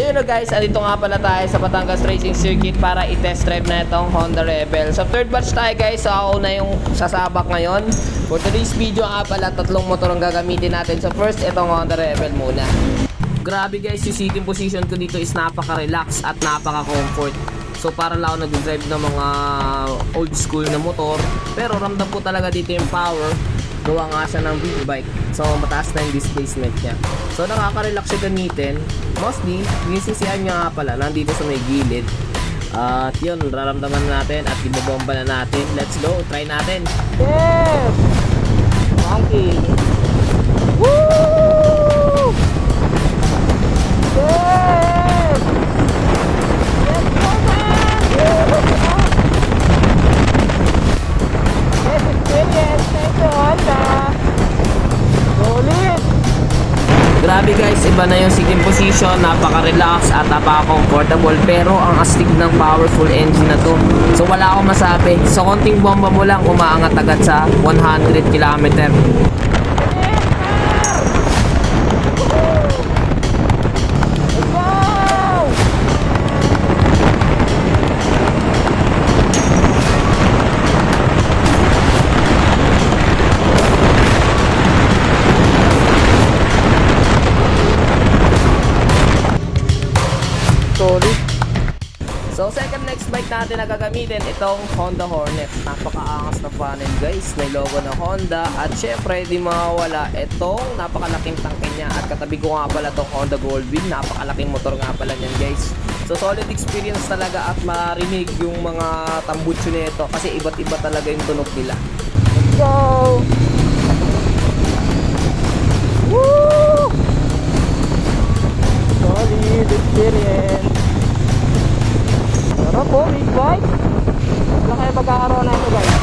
yun na guys, andito nga pala tayo sa Batangas Racing Circuit para i-test drive na itong Honda Rebel. Sa third batch tayo guys, so ako na yung sasabak ngayon. For today's video nga pala, tatlong motor ang gagamitin natin. So first, itong Honda Rebel muna. Grabe guys, yung sitting position ko dito is napaka-relax at napaka-comfort. So para lang ako nag-drive ng mga old school na motor. Pero ramdam ko talaga dito yung power. Gawa nga siya ng big bike. So mataas na yung displacement niya. So nakaka-relax siya gamitin. Mostly, yung sisihan niya nga pala nandito sa may gilid. At yun, raramdaman natin at ibabomba na natin. Let's go, try natin. Yes! Monkey! Woo! Yes! Let's go, man! Yes, experience! Thank you, Honda! Solid! Grabe guys, iba na yung sitting position, napaka-relax at napaka-comfortable. Pero ang astig ng powerful engine na to. So wala akong masabi. So konting bomba mo lang, umaangat agad sa 100 km. So second next bike natin na gagamitin, itong Honda Hornet. Napakaangas na panel guys, may logo na Honda. At syempre di mawawala itong napakalaking tangke niya. At katabi ko nga pala itong Honda Goldwing. Napakalaking motor nga pala niyan guys. So solid experience talaga at marinig yung mga tambutso nito. Kasi iba't iba talaga yung tunog nila. Let's go! Woo! Solid experience. Sarap po, big bike. Wala kayo pagkakaroon na ito guys.